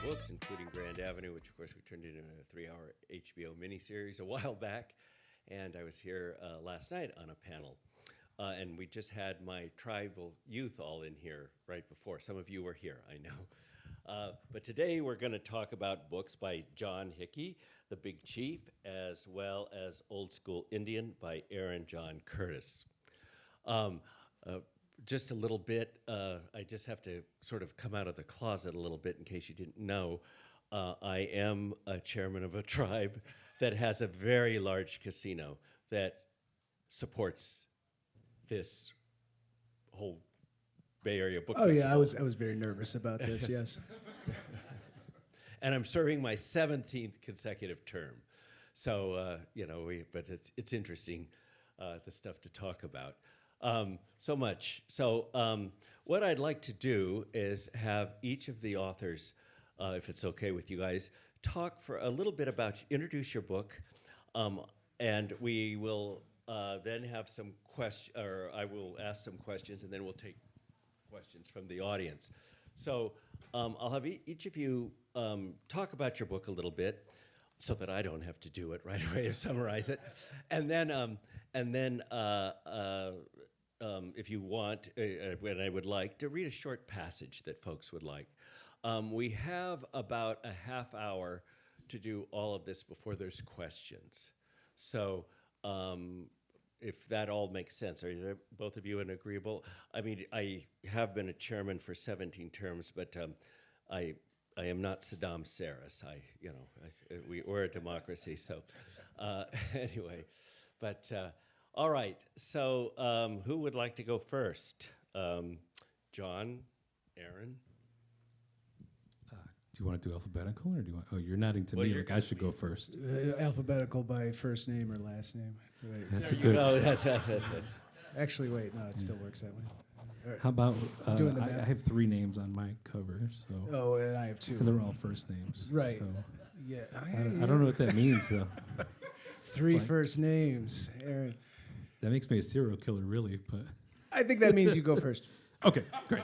books, including Grand Avenue, which of course we turned into a 3-hour HBO miniseries a while back. And I was here last night on a panel. And we just had my tribal youth all in here right before. Some of you were here, I know. But today we're going to talk about books by Jon Hickey, The Big Chief, as well as Old School Indian by Aaron John Curtis. Just a little bit, I just have to sort of come out of the closet a little bit in case you didn't know. I am a chairman of a tribe that has a very large casino that supports this whole Bay Area book festival. Yeah, I was very nervous about this, yes. And I'm serving my 17th consecutive term. So, but it's interesting, the stuff to talk about. So much. So what I'd like to do is have each of the authors, if it's okay with you guys, talk for a little bit about, introduce your book, and we will then have some questions, or I will ask some questions, and then we'll take questions from the audience. So I'll have each of you talk about your book a little bit, so that I don't have to do it right away to summarize it, and then if you want, and I would like to read a short passage that folks would like. We have about a half hour to do all of this before there's questions. So if that all makes sense, are both of you agreeable? I mean, I have been a chairman for 17 terms, but I am not Saddam Sarris. We're a democracy, so anyway, but. All right, so who would like to go first? John, Aaron? Do you want to do alphabetical, or do you want? Oh, you're nodding to me like I should go first. Alphabetical by first name or last name. Wait. That's a good. That's Actually, wait, no, it still works that way. Right. How about Doing the I math. have 3 names on my cover, so Oh, and I have 2. and they're all first names. Right. So Yeah. I don't know what that means though. 3 Like- first names, Aaron. That makes me a serial killer, really. But I think that means you go first. okay, great.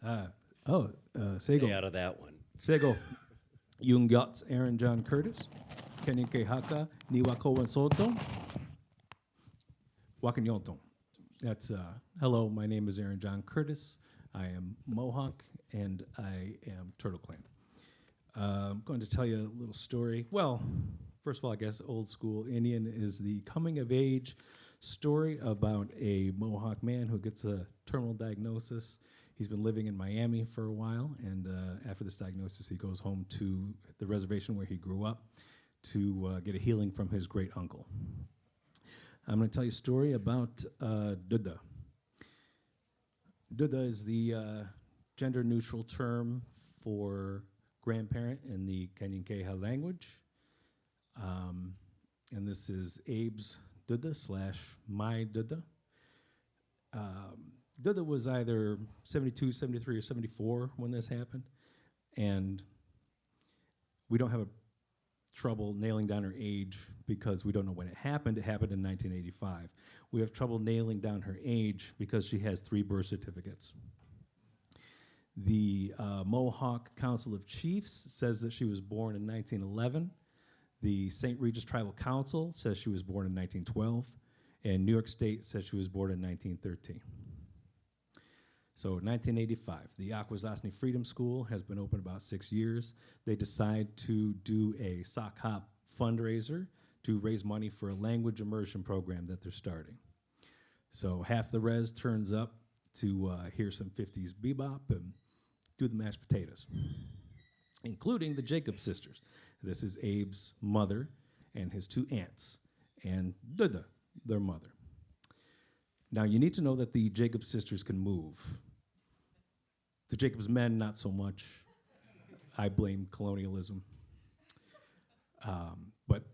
Stay Sego. out of that one. Sego. Yung Yots, Aaron John Curtis. Kanienkehaka, Niwako Soto. Wakanyonton. That's, hello, my name is Aaron John Curtis. I am Mohawk, and I am Turtle Clan. I'm going to tell you a little story. Well, first of all, I guess Old School Indian is the coming-of-age story about a Mohawk man who gets a terminal diagnosis. He's been living in Miami for a while, and after this diagnosis, he goes home to the reservation where he grew up to get a healing from his great uncle. I'm going to tell you a story about Duda. Duda is the gender-neutral term for grandparent in the Kanienkehaka language. And this is Abe's Duda / my Duda. Duda was either 72, 73, or 74 when this happened. And we don't have trouble nailing down her age because we don't know when it happened. It happened in 1985. We have trouble nailing down her age because she has 3 birth certificates. The Mohawk Council of Chiefs says that she was born in 1911. The St. Regis Tribal Council says she was born in 1912. And New York State says she was born in 1913. So 1985, the Akwesasne Freedom School has been open about 6 years. They decide to do a sock hop fundraiser to raise money for a language immersion program that they're starting. So half the res turns up to hear some 50s bebop and do the mashed potatoes, including the Jacob sisters. This is Abe's mother and his 2 aunts, and Duda, their mother. Now, you need to know that the Jacob sisters can move. The Jacob's men, not so much. I blame colonialism. But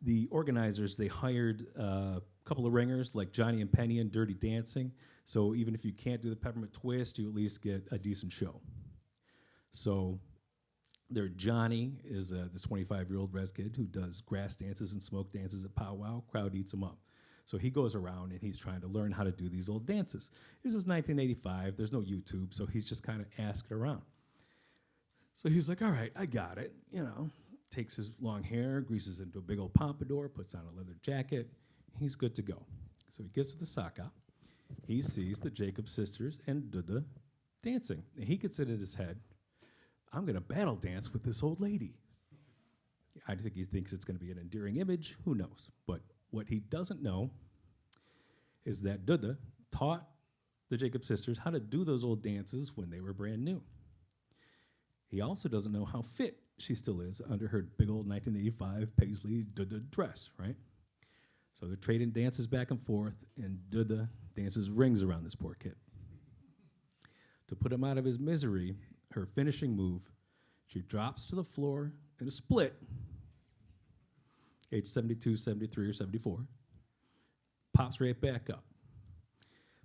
the organizers, they hired a couple of ringers like Johnny and Penny in Dirty Dancing. So even if you can't do the peppermint twist, you at least get a decent show. So their Johnny is this 25-year-old res kid who does grass dances and smoke dances at powwow. Crowd eats him up. So he goes around and he's trying to learn how to do these old dances. This is 1985. There's no YouTube, so he's just kind of asking around. So he's like, all right, I got it. Takes his long hair, greases it into a big old pompadour, puts on a leather jacket. He's good to go. So he gets to the sock-out. He sees the Jacob sisters and Duda dancing. And he gets it in his head, I'm going to battle dance with this old lady. I think he thinks it's going to be an endearing image. Who knows? But what he doesn't know is that Duda taught the Jacob sisters how to do those old dances when they were brand new. He also doesn't know how fit she still is under her big old 1985 Paisley Duda dress, right? So they're trading dances back and forth, and Duda dances rings around this poor kid. To put him out of his misery, her finishing move, she drops to the floor in a split, age 72, 73, or 74, pops right back up.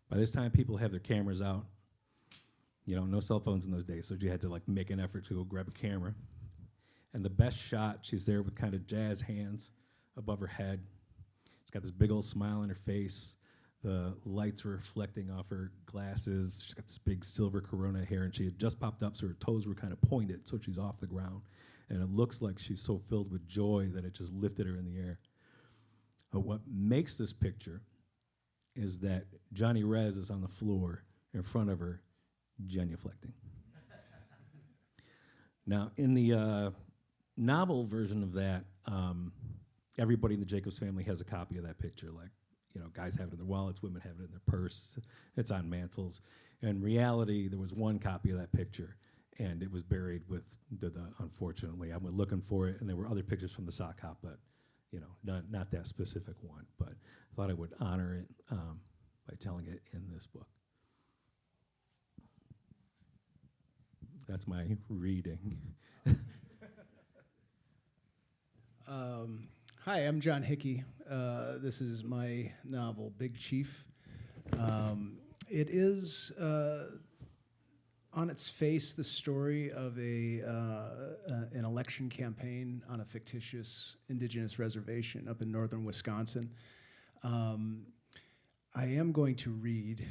By this time, people have their cameras out. No cell phones in those days, so you had to make an effort to go grab a camera. And the best shot, she's there with kind of jazz hands above her head. She's got this big old smile on her face. The lights are reflecting off her glasses. She's got this big silver corona hair, and she had just popped up, so her toes were kind of pointed, so she's off the ground. And it looks like she's so filled with joy that it just lifted her in the air. But what makes this picture is that Johnny Rez is on the floor in front of her, genuflecting. Now, in the novel version of that, everybody in the Jacobs family has a copy of that picture. Guys have it in their wallets, women have it in their purse. It's on mantles. In reality, there was one copy of that picture, and it was buried with Duda, unfortunately. I went looking for it, and there were other pictures from the sock hop, but not that specific one. But I thought I would honor it by telling it in this book. That's my reading. Hi, I'm Jon Hickey. This is my novel, Big Chief. It is, on its face, the story of an election campaign on a fictitious indigenous reservation up in northern Wisconsin. I am going to read,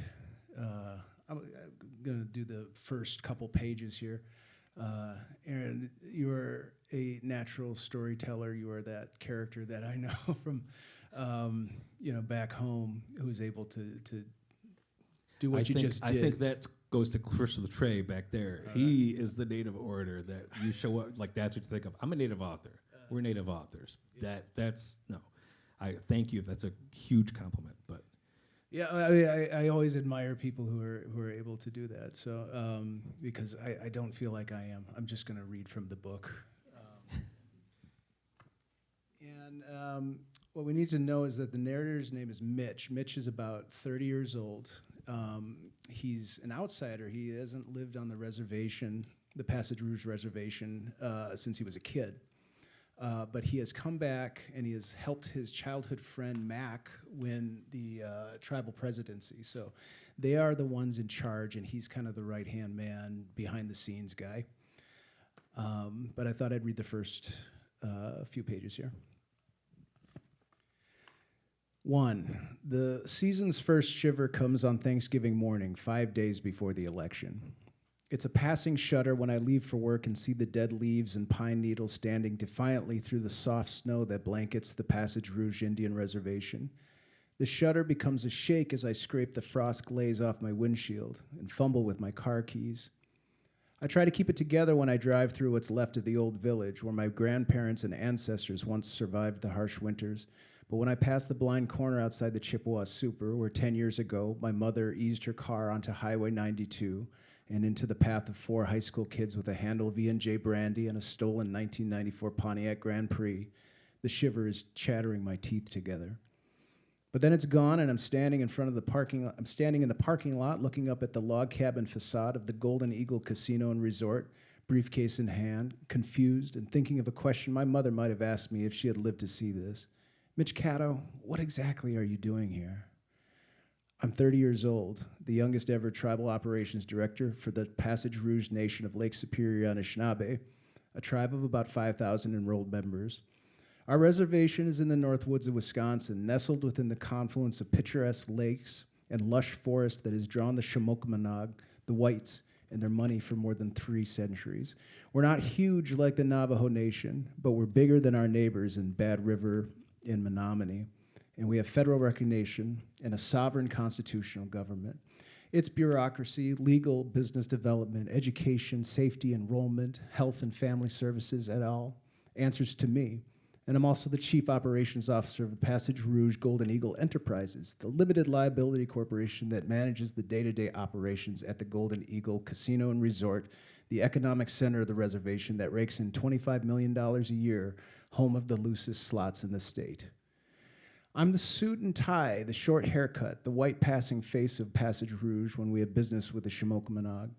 I'm going to do the first couple pages here. Aaron, you are a natural storyteller. You are that character that I know from, back home, who's able to do what you just did. I think that goes to Crystal Trey back there. He is the native orator that you show up, that's what you think of. I'm a native author. We're native authors. Yeah. I thank you. That's a huge compliment, but. Yeah, I always admire people who are able to do that. So because I don't feel like I am. I'm just going to read from the book. What we need to know is that the narrator's name is Mitch. Mitch is about 30 years old. He's an outsider. He hasn't lived on the reservation, the Passage Rouge reservation, since he was a kid. But he has come back and he has helped his childhood friend Mac win the tribal presidency. So they are the ones in charge, and he's kind of the right-hand man, behind-the-scenes guy. But I thought I'd read the first few pages here. 1. The season's first shiver comes on Thanksgiving morning, 5 days before the election. It's a passing shudder when I leave for work and see the dead leaves and pine needles standing defiantly through the soft snow that blankets the Passage Rouge Indian Reservation. The shudder becomes a shake as I scrape the frost glaze off my windshield and fumble with my car keys. I try to keep it together when I drive through what's left of the old village where my grandparents and ancestors once survived the harsh winters. But when I pass the blind corner outside the Chippewa Super, where 10 years ago my mother eased her car onto Highway 92 and into the path of 4 high school kids with a handle of E&J brandy and a stolen 1994 Pontiac Grand Prix, the shiver is chattering my teeth together. But then it's gone, and I'm standing in the parking lot, looking up at the log cabin facade of the Golden Eagle Casino and Resort, briefcase in hand, confused and thinking of a question my mother might have asked me if she had lived to see this. Mitch Caddo, what exactly are you doing here? I'm 30 years old, the youngest ever tribal operations director for the Passage Rouge Nation of Lake Superior Anishinaabe, a tribe of about 5,000 enrolled members. Our reservation is in the north woods of Wisconsin, nestled within the confluence of picturesque lakes and lush forest that has drawn the Shamokamanag, the whites, and their money for more than 3 centuries. We're not huge like the Navajo Nation, but we're bigger than our neighbors in Bad River and Menominee, and we have federal recognition and a sovereign constitutional government. Its bureaucracy, legal, business development, education, safety, enrollment, health and family services et al. Answers to me. And I'm also the Chief Operations Officer of the Passage Rouge Golden Eagle Enterprises, the limited liability corporation that manages the day-to-day operations at the Golden Eagle Casino and Resort, the economic center of the reservation that rakes in $25 million a year, home of the loosest slots in the state. I'm the suit and tie, the short haircut, the white passing face of Passage Rouge when we have business with the Shamokamonog.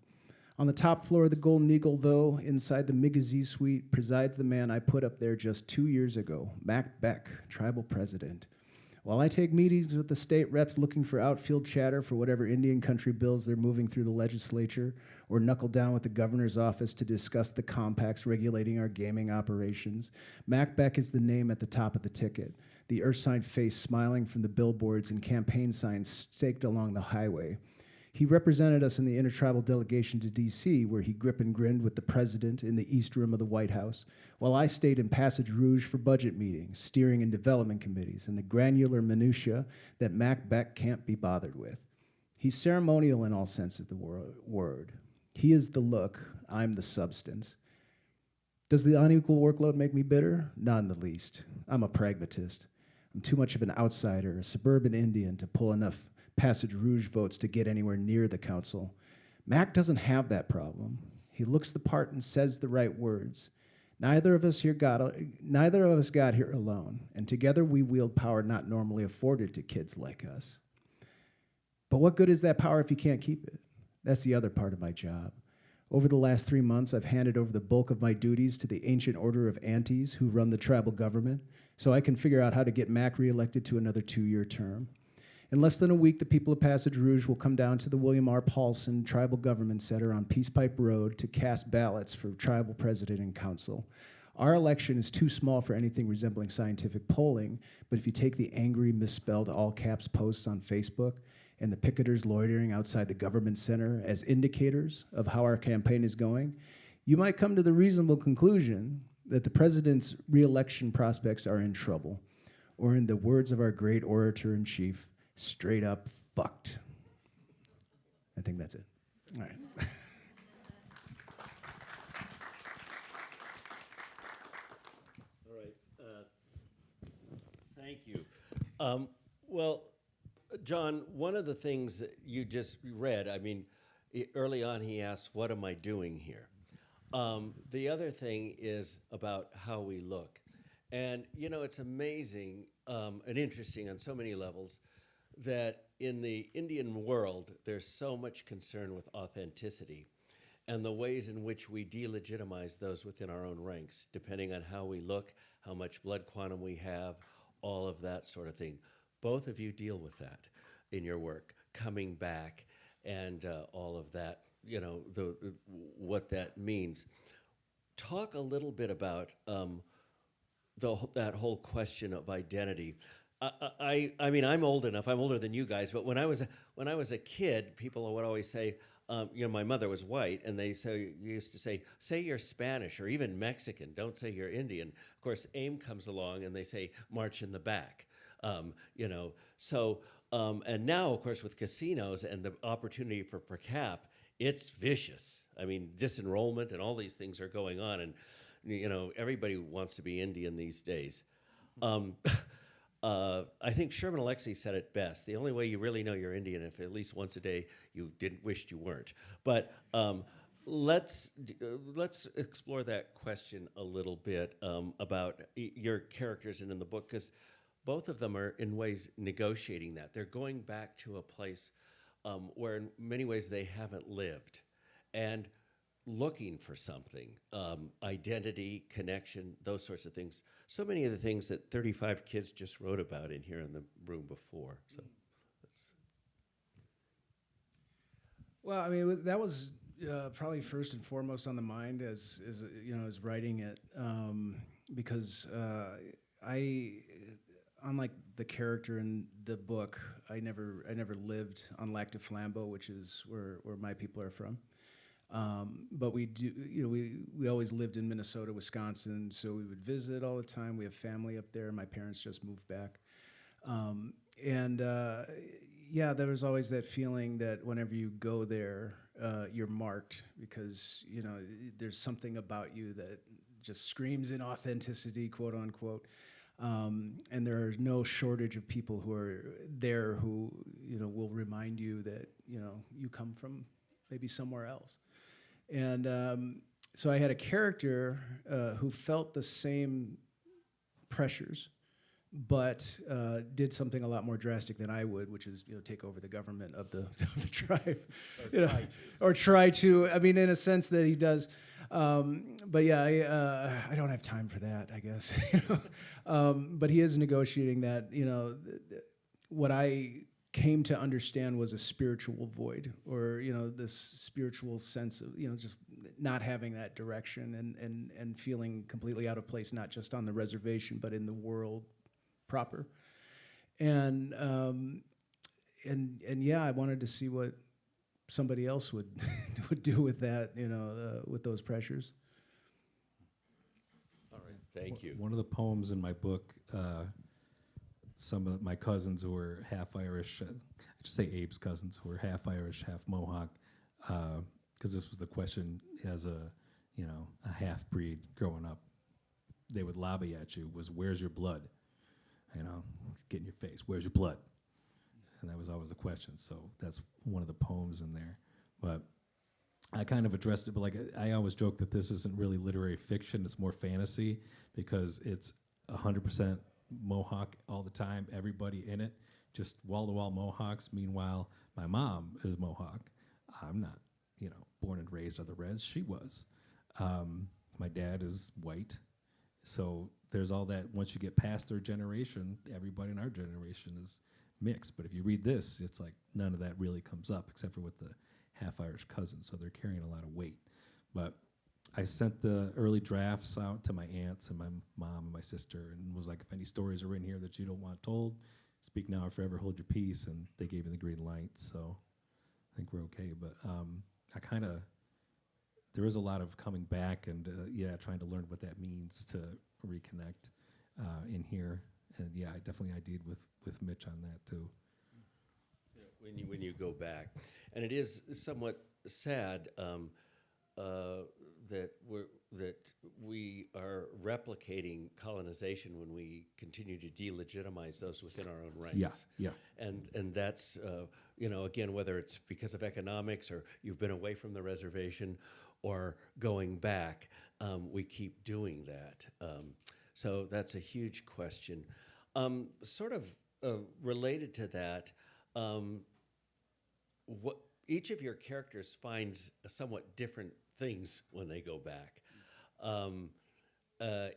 On the top floor of the Golden Eagle, though, inside the Migizi suite, presides the man I put up there just 2 years ago, Mac Beck, tribal president. While I take meetings with the state reps looking for outfield chatter for whatever Indian country bills they're moving through the legislature, or knuckle down with the governor's office to discuss the compacts regulating our gaming operations, Mac Beck is the name at the top of the ticket, the earth-sign face smiling from the billboards and campaign signs staked along the highway. He represented us in the intertribal delegation to D.C., where he grip and grinned with the president in the East Room of the White House, while I stayed in Passage Rouge for budget meetings, steering and development committees, and the granular minutia that Mac Beck can't be bothered with. He's ceremonial in all sense of the word. He is the look, I'm the substance. Does the unequal workload make me bitter? Not in the least. I'm a pragmatist. I'm too much of an outsider, a suburban Indian, to pull enough Passage Rouge votes to get anywhere near the council. Mac doesn't have that problem. He looks the part and says the right words. Neither of us got here alone, and together we wield power not normally afforded to kids like us. But what good is that power if you can't keep it? That's the other part of my job. Over the last 3 months, I've handed over the bulk of my duties to the ancient order of aunties who run the tribal government, so I can figure out how to get Mac reelected to another 2-year term. In less than a week, the people of Passage Rouge will come down to the William R. Paulson Tribal Government Center on Peace Pipe Road to cast ballots for tribal president and council. Our election is too small for anything resembling scientific polling, but if you take the angry, misspelled all-caps posts on Facebook and the picketers loitering outside the government center as indicators of how our campaign is going, you might come to the reasonable conclusion that the president's re-election prospects are in trouble, or in the words of our great orator-in-chief, straight up fucked. I think that's it. All right. All right. Thank you. Well, John, one of the things that you just read, I mean, early on he asked, what am I doing here? The other thing is about how we look. And, you know, it's amazing and interesting on so many levels that in the Indian world, there's so much concern with authenticity and the ways in which we delegitimize those within our own ranks, depending on how we look, how much blood quantum we have, all of that sort of thing. Both of you deal with that in your work, coming back and all of that, you know, what that means. Talk a little bit about that whole question of identity. I mean, I'm old enough. I'm older than you guys. But when I was a kid, people would always say, you know, my mother was white, and they used to say you're Spanish or even Mexican. Don't say you're Indian. Of course, AIM comes along, and they say march in the back. You know, so and now, of course, with casinos and the opportunity for per cap, it's vicious. I mean, disenrollment and all these things are going on, and you know, everybody wants to be Indian these days. I think Sherman Alexie said it best. The only way you really know you're Indian if at least once a day you wished you weren't. But let's explore that question a little bit about your characters in the book, because both of them are in ways negotiating that. They're going back to a place where in many ways they haven't lived and looking for something, identity, connection, those sorts of things. So many of the things that 35 kids just wrote about in here in the room before. So, Well, I mean, that was probably first and foremost on the mind as you know, as writing it, because I, unlike the character in the book, I never lived on Lac du Flambeau, which is where my people are from. But we do, we always lived in Minnesota, Wisconsin, so we would visit all the time. We have family up there. My parents just moved back. Yeah, there was always that feeling that whenever you go there, you're marked because, there's something about you that just screams in authenticity, quote unquote. And there are no shortage of people who are there who, will remind you that, you come from maybe somewhere else. And so I had a character who felt the same pressures, but did something a lot more drastic than I would, which is, take over the government of the, of the tribe. Or try to. I mean, in a sense that he does. But yeah, I don't have time for that, I guess. But he is negotiating that, what I came to understand was a spiritual void, or, this spiritual sense of, just not having that direction and feeling completely out of place, not just on the reservation, but in the world proper. And yeah, I wanted to see what somebody else would would do with that, with those pressures. All right, thank you. One of the poems in my book, some of my cousins who were half Irish, I should say Abe's cousins, who were half Irish, half Mohawk, because this was the question as a half breed growing up. They would lobby at you was, "Where's your blood?" Get in your face. "Where's your blood?" And that was always the question. So that's one of the poems in there. But I kind of addressed it, but like I always joke that this isn't really literary fiction. It's more fantasy because it's 100% Mohawk all the time. Everybody in it, just wall-to-wall Mohawks. Meanwhile, my mom is Mohawk. I'm not, born and raised on the res. She was. My dad is white. So there's all that. Once you get past their generation, everybody in our generation is mixed. But if you read this, it's like none of that really comes up except for with the half-Irish cousins. So they're carrying a lot of weight. But I sent the early drafts out to my aunts and my mom and my sister and was like, if any stories are in here that you don't want told, speak now or forever hold your peace. And they gave me the green light. So I think we're okay. But there is a lot of coming back and, trying to learn what that means to reconnect in here. And, I definitely ID'd with Mitch on that, too. When you go back. And it is somewhat sad that we are replicating colonization when we continue to delegitimize those within our own ranks. Yeah. And that's, again, whether it's because of economics or you've been away from the reservation or going back, we keep doing that. So that's a huge question. Sort of related to that, what each of your characters finds somewhat different things when they go back.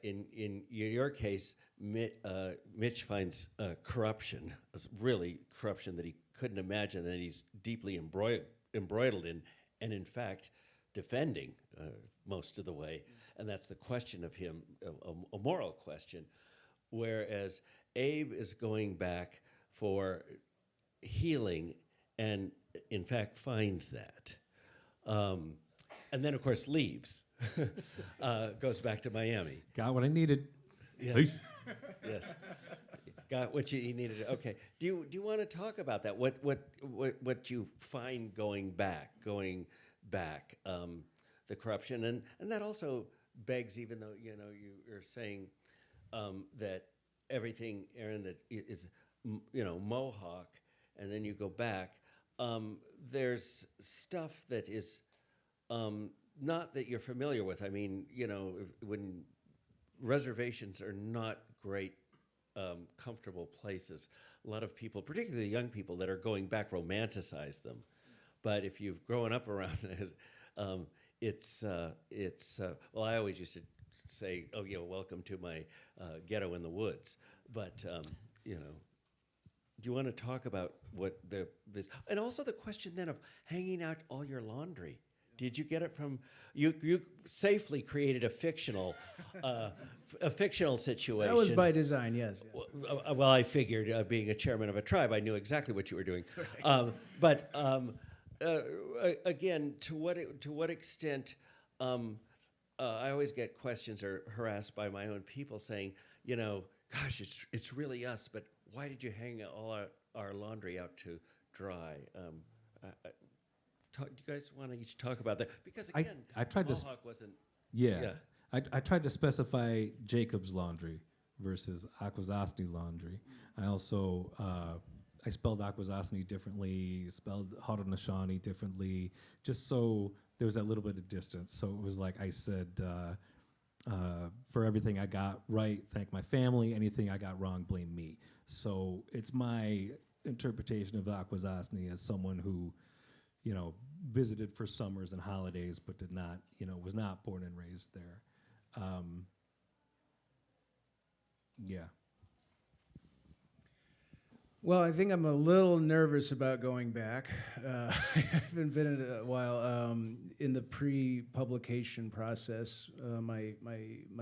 In your case, Mitch finds corruption, really corruption that he couldn't imagine, that he's deeply embroiled in, and in fact, defending most of the way. And that's the question of him, a moral question. Whereas Abe is going back for healing and, in fact, finds that. And then, of course, leaves, goes back to Miami. Got what I needed. Yes. Yes. Got what you needed. Okay. Do you want to talk about that? What you find going back, the corruption, and that also begs, even though you're saying that everything, Aaron, that is Mohawk, and then you go back. There's stuff that is not that you're familiar with. I mean, when reservations are not great, comfortable places, a lot of people, particularly young people that are going back, romanticize them. But if you've grown up around it, well, I always used to say, "Oh, welcome to my ghetto in the woods." But do you want to talk about what this, and also the question then of hanging out all your laundry? Did you get it from you safely created a fictional situation? That was by design, yes. Well, I figured, being a chairman of a tribe, I knew exactly what you were doing. again, to what extent? I always get questions or harassed by my own people saying, gosh, it's really us, but why did you hang all our laundry out to dry? Do you guys want to each talk about that? Because again, I tried to Mohawk wasn't. Yeah. Yeah. I tried to specify Jacob's laundry versus Akwesasne laundry. I also I spelled Akwesasne differently, spelled Haudenosaunee differently, just so there was that little bit of distance. So it was like I said, for everything I got right, thank my family. Anything I got wrong, blame me. So it's my interpretation of Akwesasne as someone who, visited for summers and holidays, but did not, was not born and raised there. Yeah. Well, I think I'm a little nervous about going back. I haven't been in it a while. In the pre-publication process, my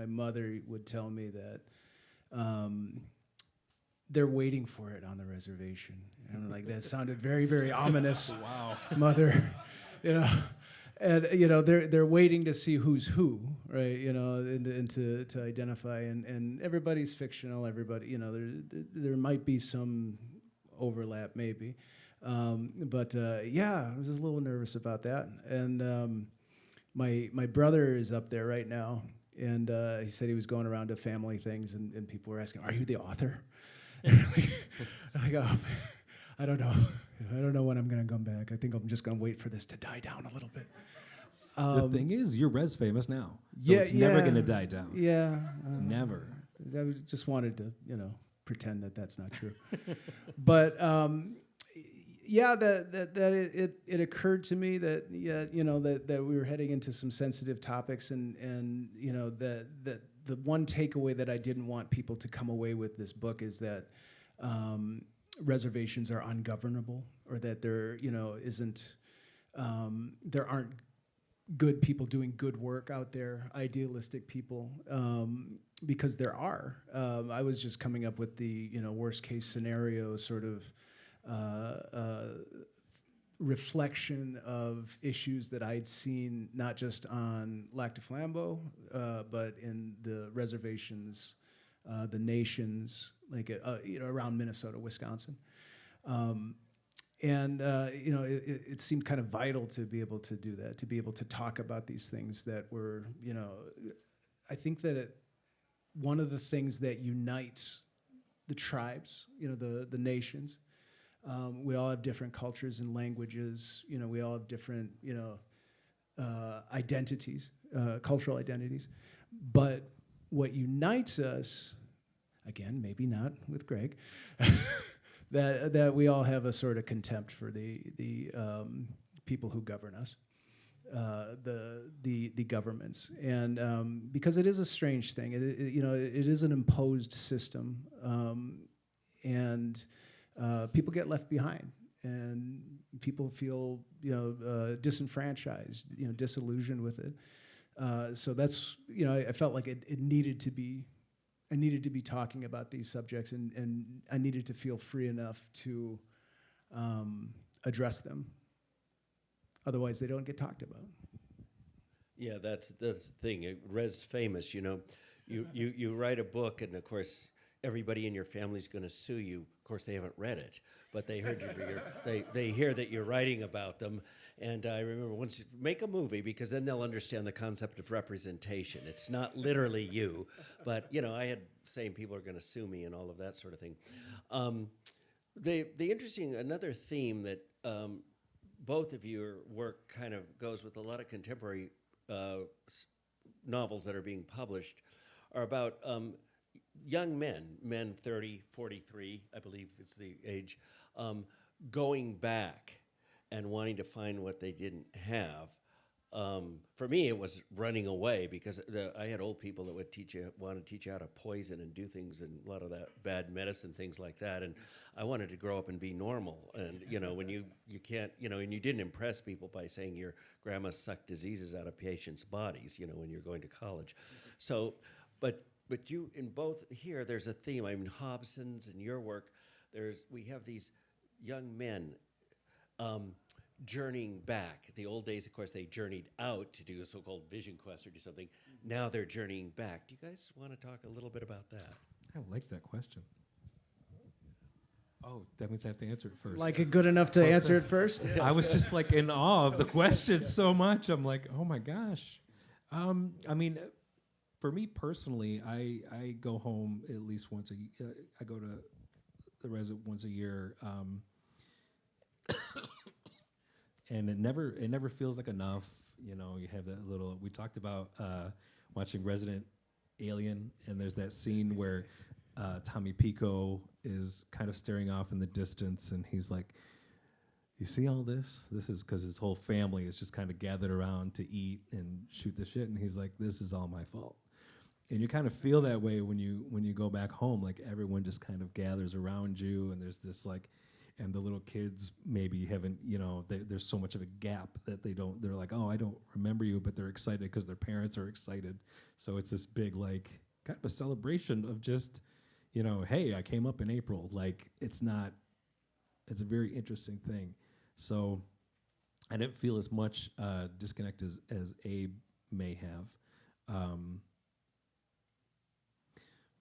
mother would tell me that they're waiting for it on the reservation. And like that sounded very, very ominous. Wow. Mother, and they're waiting to see who's who, right? And to identify, and everybody's fictional. Everybody, there might be some overlap, maybe, but yeah, I was just a little nervous about that. And my brother is up there right now, and he said he was going around to family things, and people were asking, "Are you the author?" And I go, I don't know. I don't know when I'm going to come back. I think I'm just going to wait for this to die down a little bit. The thing is, you're res famous now, so it's never going to die down. Yeah. Never. Just wanted to, pretend that that's not true. But yeah, that it occurred to me that that we were heading into some sensitive topics, and that the one takeaway that I didn't want people to come away with this book is that reservations are ungovernable, or that there there aren't good people doing good work out there, idealistic people, because there are. I was just coming up with the worst case scenario sort of reflection of issues that I'd seen not just on Lac de Flambeau, but in the reservations, the nations, like around Minnesota, Wisconsin. It seemed kind of vital to be able to do that, to be able to talk about these things that were, I think that one of the things that unites the tribes, the nations, we all have different cultures and languages, we all have different, identities, cultural identities. But what unites us, again, maybe not with Greg, that we all have a sort of contempt for the people who govern us, the governments, and because it is a strange thing. It is an imposed system, and people get left behind, and people feel disenfranchised, disillusioned with it. So that's I felt like it needed to be. I needed to be talking about these subjects, and I needed to feel free enough to address them. Otherwise, they don't get talked about. Yeah, that's the thing. Res famous, you write a book, and of course everybody in your family's going to sue you. Of course, they haven't read it, but they heard they hear that you're writing about them. And I remember once you make a movie, because then they'll understand the concept of representation. It's not literally you, but I had saying people are going to sue me and all of that sort of thing. The interesting another theme that both of your work kind of goes with a lot of contemporary novels that are being published are about young men 30, 43, I believe is the age, going back and wanting to find what they didn't have. For me, it was running away, because I had old people that would want to teach you how to poison and do things, and a lot of that bad medicine, things like that. And I wanted to grow up and be normal. And when you can't, and you didn't impress people by saying your grandma sucked diseases out of patients' bodies, when you're going to college. So, but you in both here, there's a theme. I mean, Hobson's and your work. We have these young men journeying back. The old days, of course, they journeyed out to do a so-called vision quest or do something. Now they're journeying back. Do you guys want to talk a little bit about that? I like that question. Oh, that means I have to answer it first. Like it good enough to answer it first? I was just like in awe of the question so much. I'm like, oh my gosh. I mean, for me personally, I go home at least once I go to the resident once a year, and it never feels like enough. You know, you have that little. We talked about watching Resident Alien, and there's that scene where Tommy Pico is kind of staring off in the distance, and he's like, you see all this? This is because his whole family is just kind of gathered around to eat and shoot the shit, and he's like, this is all my fault. And you kind of feel that way when you go back home, like everyone just kind of gathers around you, and there's this like, and the little kids maybe haven't, you know, there's so much of a gap that they're like, oh, I don't remember you, but they're excited because their parents are excited. So it's this big like kind of a celebration of just, you know, hey, I came up in April. Like it's a very interesting thing. So I didn't feel as much disconnect as Abe may have.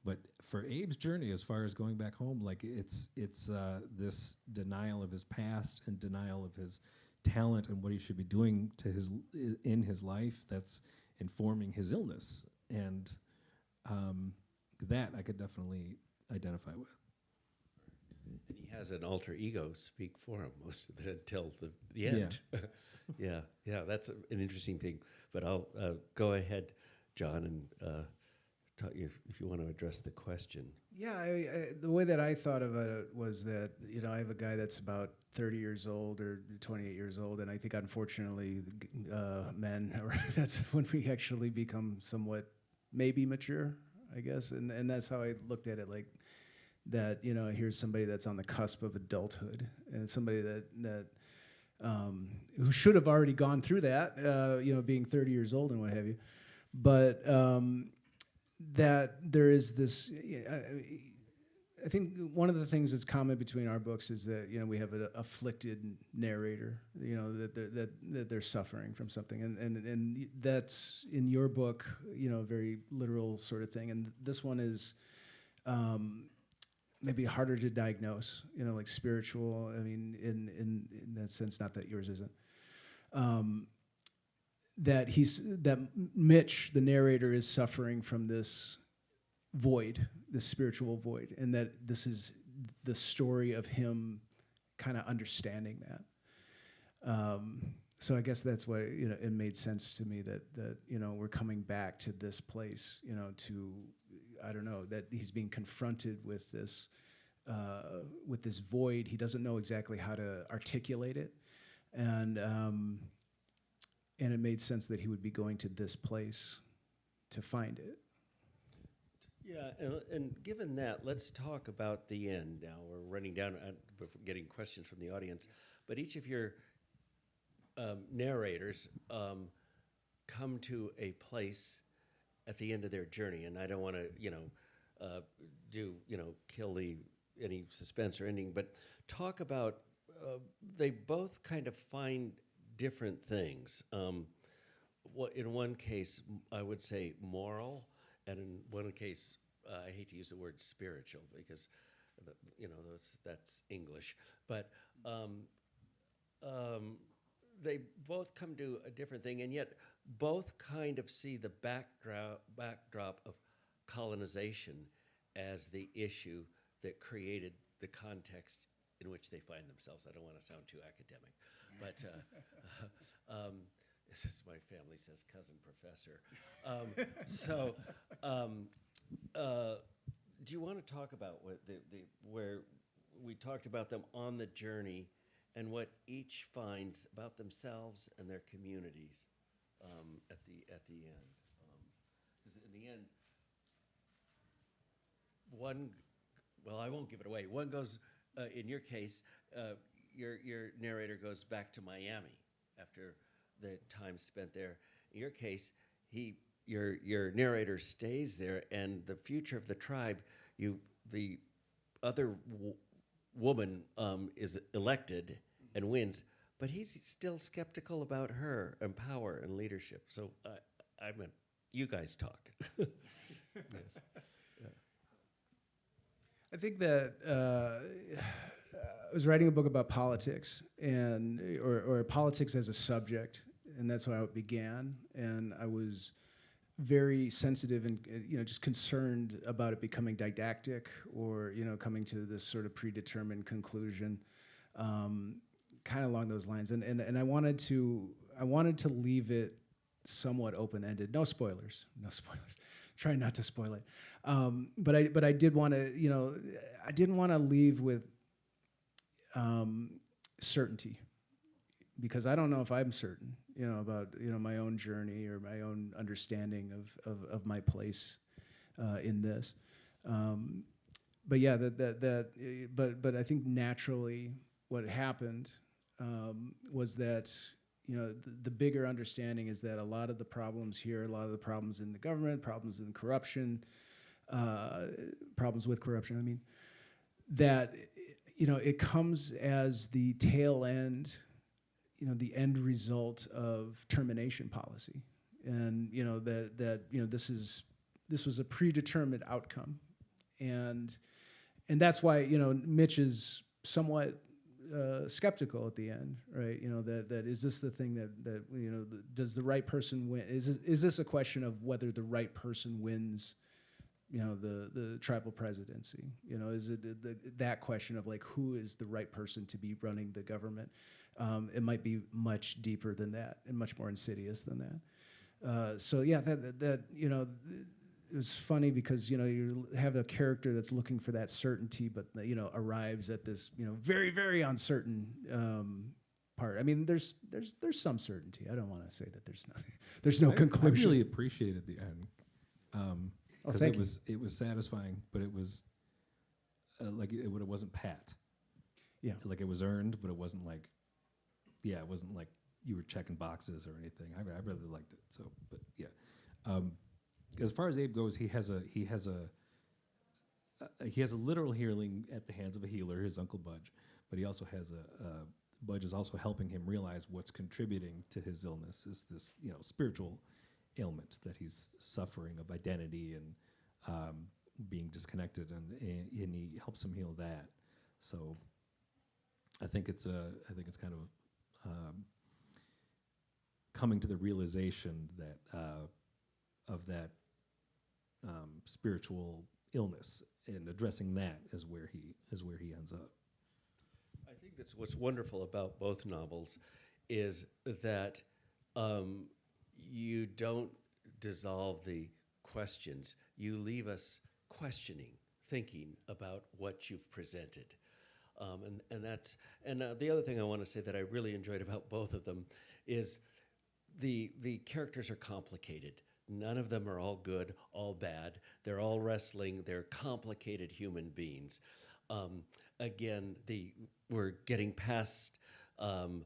But for Abe's journey, as far as going back home, like it's this denial of his past and denial of his talent and what he should be doing in his life that's informing his illness, and that I could definitely identify with. And he has an alter ego speak for him most of it until the end. Yeah, that's an interesting thing. But I'll go ahead, John, and talk if you want to address the question. Yeah, the way that I thought of it was that, you know, I have a guy that's about 30 years old or 28 years old, and I think unfortunately men, that's when we actually become somewhat maybe mature, I guess, and that's how I looked at it, like that, you know, here's somebody that's on the cusp of adulthood, and somebody that who should have already gone through that, you know, being 30 years old and what have you, but that there is this. I think one of the things that's common between our books is that, you know, we have an afflicted narrator, you know, that they're suffering from something, and that's in your book, you know, a very literal sort of thing, and this one is maybe harder to diagnose, you know, like spiritual. I mean, in that sense, not that yours isn't. That Mitch, the narrator, is suffering from this void, this spiritual void, and that this is the story of him kind of understanding that. So I guess that's why, you know, it made sense to me that you know, we're coming back to this place, you know, to, I don't know, that he's being confronted with this void. He doesn't know exactly how to articulate it, and it made sense that he would be going to this place to find it. Yeah, and given that, let's talk about the end now. We're running down, we're getting questions from the audience, but each of your narrators come to a place at the end of their journey, and I don't want to, you know, kill any suspense or ending, but talk about, they both kind of find different things. In one case, I would say moral, and in one case, I hate to use the word spiritual because, you know, that's English. But they both come to a different thing, and yet both kind of see the backdrop of colonization as the issue that created the context in which they find themselves. I don't want to sound too academic, but this is, my family says, cousin professor. Do you want to talk about what where we talked about them on the journey and what each finds about themselves and their communities at the end? Because in the end, I won't give it away. One goes, in your case, your narrator goes back to Miami after the time spent there. In your case, your narrator stays there, and the future of the tribe, the other woman is elected and wins, but he's still skeptical about her and power and leadership. So you guys talk. Yes. I think that I was writing a book about politics or politics as a subject, and that's how it began. And I was very sensitive and just concerned about it becoming didactic or coming to this sort of predetermined conclusion, kind of along those lines. And I wanted to leave it somewhat open-ended. No spoilers. Trying not to spoil it. But I did want to I didn't want to leave with certainty, because I don't know if I'm certain about my own journey or my own understanding of my place in this. But yeah, but I think naturally what happened was that the bigger understanding is that a lot of the problems here, a lot of the problems in the government, problems in corruption, problems with corruption, I mean, that it comes as the tail end, the end result of termination policy, and this was a predetermined outcome, and that's why Mitch is somewhat skeptical at the end, right? That is this the thing that does the right person win? Is this a question of whether the right person wins? The tribal presidency. Is it that question of like who is the right person to be running the government? It might be much deeper than that and much more insidious than that. So yeah, that it was funny because you have a character that's looking for that certainty, but arrives at this very, very uncertain part. I mean, there's some certainty. I don't want to say that there's nothing. There's no conclusion. I really appreciated the end because it was satisfying, but it was it wasn't pat. Yeah, like it was earned, but it wasn't like it wasn't like you were checking boxes or anything. I really liked it. So, but yeah. As far as Abe goes, he has a literal healing at the hands of a healer, his Uncle Budge, but he also has Budge is also helping him realize what's contributing to his illness is this spiritual ailment that he's suffering of identity and being disconnected, and he helps him heal that. So I think it's kind of coming to the realization that of that spiritual illness, and addressing that is where he ends up. I think that's what's wonderful about both novels is that you don't dissolve the questions. You leave us questioning, thinking about what you've presented. And the other thing I want to say that I really enjoyed about both of them is the characters are complicated. None of them are all good, all bad. They're all wrestling. They're complicated human beings. Again, we're getting past, the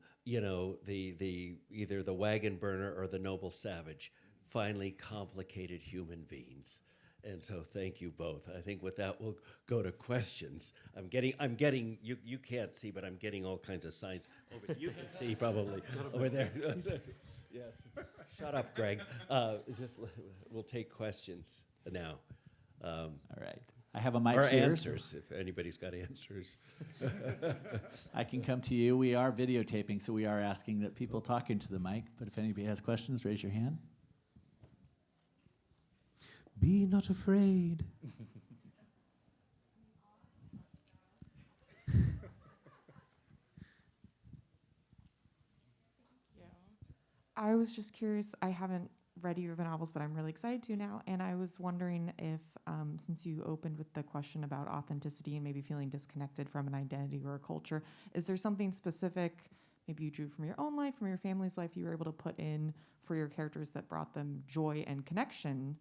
either the wagon burner or the noble savage. Finally, complicated human beings. And so, thank you both. I think with that, we'll go to questions. I'm getting. You can't see, but I'm getting all kinds of signs. You can see probably over there. Yes. Shut up, Greg. We'll take questions now. All right. I have a mic or here. Answers, if anybody's got answers. I can come to you. We are videotaping, so we are asking that people talk into the mic. But if anybody has questions, raise your hand. Be not afraid. I was just curious. I haven't read either of the novels, but I'm really excited to now. And I was wondering if, since you opened with the question about authenticity and maybe feeling disconnected from an identity or a culture, is there something specific maybe you drew from your own life, from your family's life, you were able to put in for your characters that brought them joy and connection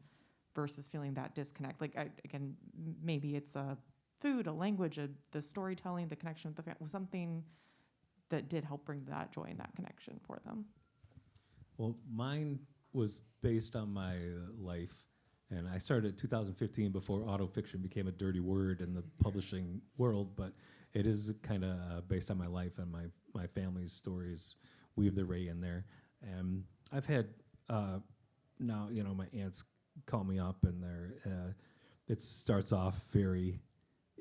versus feeling that disconnect? Like, again, maybe it's a food, a language, the storytelling, the connection with the family, something that did help bring that joy and that connection for them. Well, mine was based on my life, and I started in 2015 before autofiction became a dirty word in the publishing world, but it is kind of based on my life and my family's stories. Weave the Ray in there. And I've had now, my aunts call me up and it starts off very,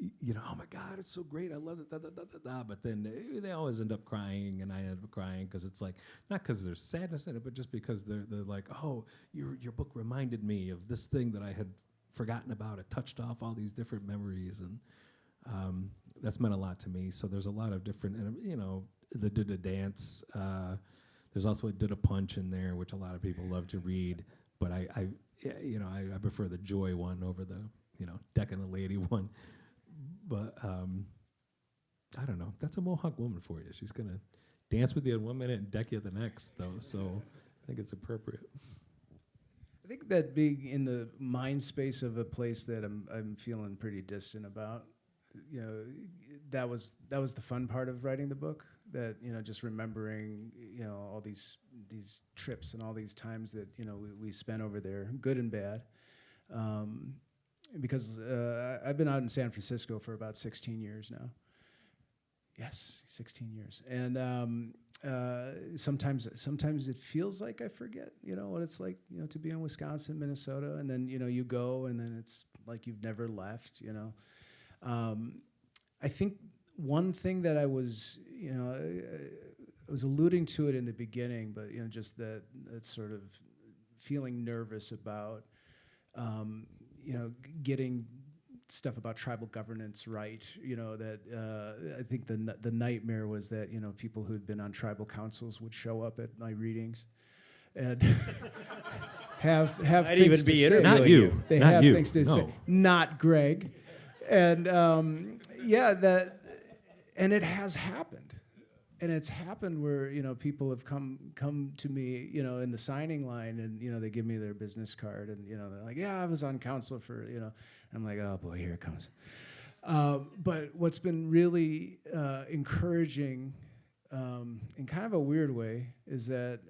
oh my God, it's so great, I love it, da, da, da, da, da. But then they always end up crying, and I end up crying because it's like, not because there's sadness in it, but just because they're like, oh, your book reminded me of this thing that I had forgotten about. It touched off all these different memories, and that's meant a lot to me. So there's a lot of different, and the Did a Dance. There's also a Did a Punch in there, which a lot of people love to read. But I prefer the Joy one over the Decking a Lady one. But I don't know. That's a Mohawk woman for you. She's gonna dance with you in 1 minute and deck you the next, though. So I think it's appropriate. I think that being in the mind space of a place that I'm feeling pretty distant about, that was the fun part of writing the book. That just remembering all these trips and all these times that we spent over there, good and bad. Because I've been out in San Francisco for about 16 years now. Yes, 16 years. And sometimes it feels like I forget, what it's like, to be in Wisconsin, Minnesota, and then, you go, and then it's like you've never left, I think one thing that I was, I was alluding to it in the beginning, but, just that sort of feeling nervous about, getting stuff about tribal governance right. That I think the nightmare was that people who'd been on tribal councils would show up at my readings, and have Might things even to be say. interviewing Not you. They Not have you. things to No. say. Not Greg, and and it has happened. And it's happened where people have come to me in the signing line, and they give me their business card, and they're like, yeah, I was on council for I'm like, oh boy, here it comes. But what's been really encouraging in kind of a weird way is that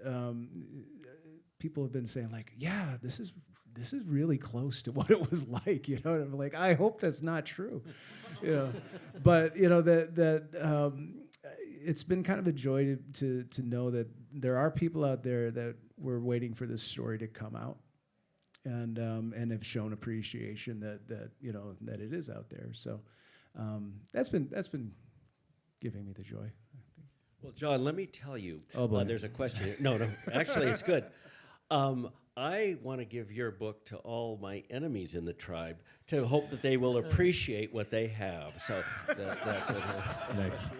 people have been saying like, yeah, this is really close to what it was like, and I'm like, I hope that's not true, but that it's been kind of a joy to know that there are people out there that were waiting for this story to come out, and have shown appreciation that that it is out there. So that's been giving me the joy. Well, John, let me tell you. Oh, boy. There's a question here. No, actually, it's good. I want to give your book to all my enemies in the tribe to hope that they will appreciate what they have. So that's what. Nice.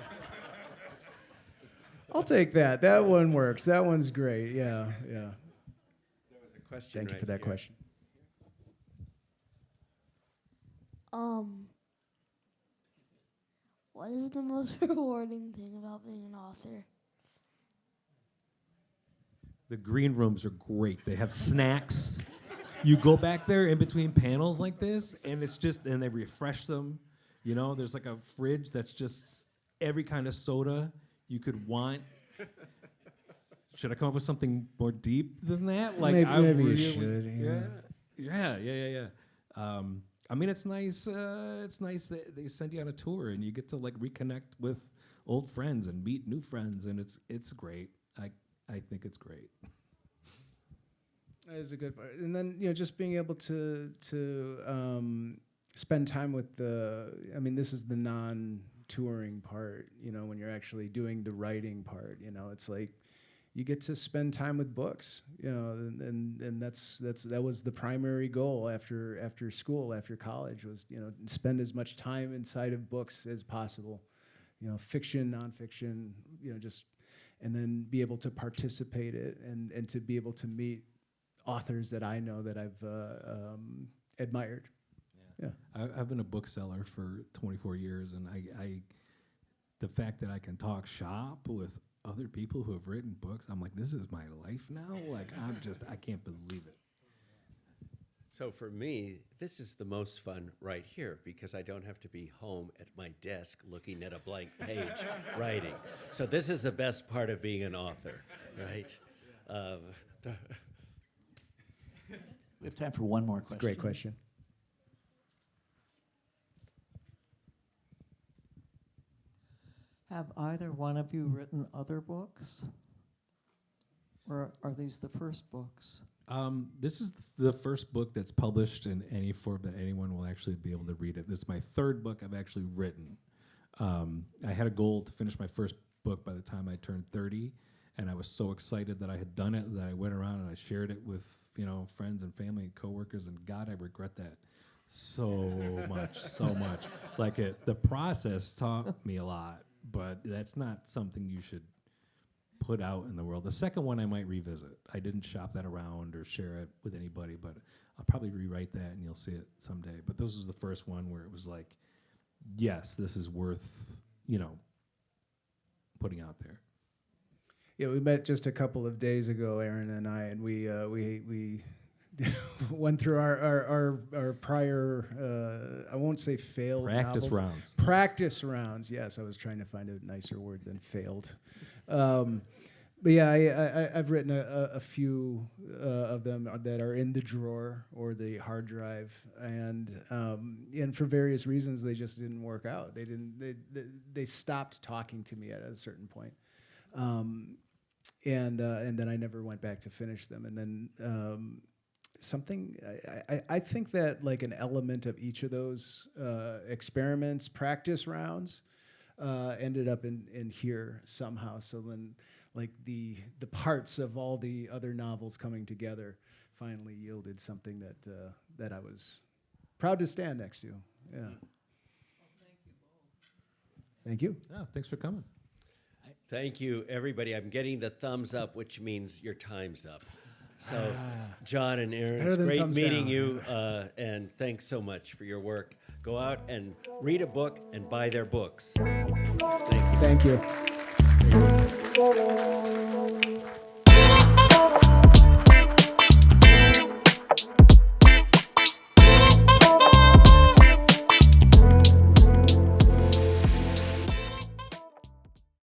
I'll take that. That one works. That one's great. Yeah. There was a question. Thank you right for that here. question. What is the most rewarding thing about being an author? The green rooms are great. They have snacks. You go back there in between panels like this, and and they refresh them. There's like a fridge that's just every kind of soda you could want. Should I come up with something more deep than that? Like Maybe you should. Yeah. I mean, it's nice. It's nice that they send you on a tour and you get to like reconnect with old friends and meet new friends, and it's great. I think it's great. That is a good part. And then just being able to spend time with this is the non-touring part. When you're actually doing the writing part, it's like you get to spend time with books. And that was the primary goal after school, after college, was spend as much time inside of books as possible. Fiction, nonfiction, and then be able to participate it and to be able to meet authors that I know that I've admired. Yeah. I've been a bookseller for 24 years, and the fact that I can talk shop with other people who have written books, I'm like, this is my life now. Like, I can't believe it. So for me, this is the most fun right here because I don't have to be home at my desk looking at a blank page writing. So this is the best part of being an author, right? We have time for one more question. Great question. Have either one of you written other books? Or are these the first books? This is the first book that's published in any form that anyone will actually be able to read it. This is my third book I've actually written. I had a goal to finish my first book by the time I turned 30, and I was so excited that I had done it that I went around and I shared it with friends and family and coworkers, and God, I regret that so much, so much. Like the process taught me a lot, but that's not something you should put out in the world. The second one I might revisit. I didn't shop that around or share it with anybody, but I'll probably rewrite that and you'll see it someday. But this was the first one where it was like, yes, this is worth, putting out there. Yeah, we met just a couple of days ago, Aaron and I, and we went through our prior, I won't say failed Practice novels. rounds. Practice rounds, yes. I was trying to find a nicer word than failed. But yeah, I've written a few of them that are in the drawer or the hard drive, and for various reasons they just didn't work out. They stopped talking to me at a certain point, and then I never went back to finish them. And then I think that like an element of each of those experiments, practice rounds, ended up in here somehow. So then, like the parts of all the other novels coming together finally yielded something that I was proud to stand next to. Yeah. Well, thank you. Yeah, thanks for coming. Thank you, everybody. I'm getting the thumbs up, which means your time's up. So, John and Aaron, better it's than great thumbs meeting down. you, and thanks so much for your work. Go out and read a book and buy their books. Thank you. Thank you.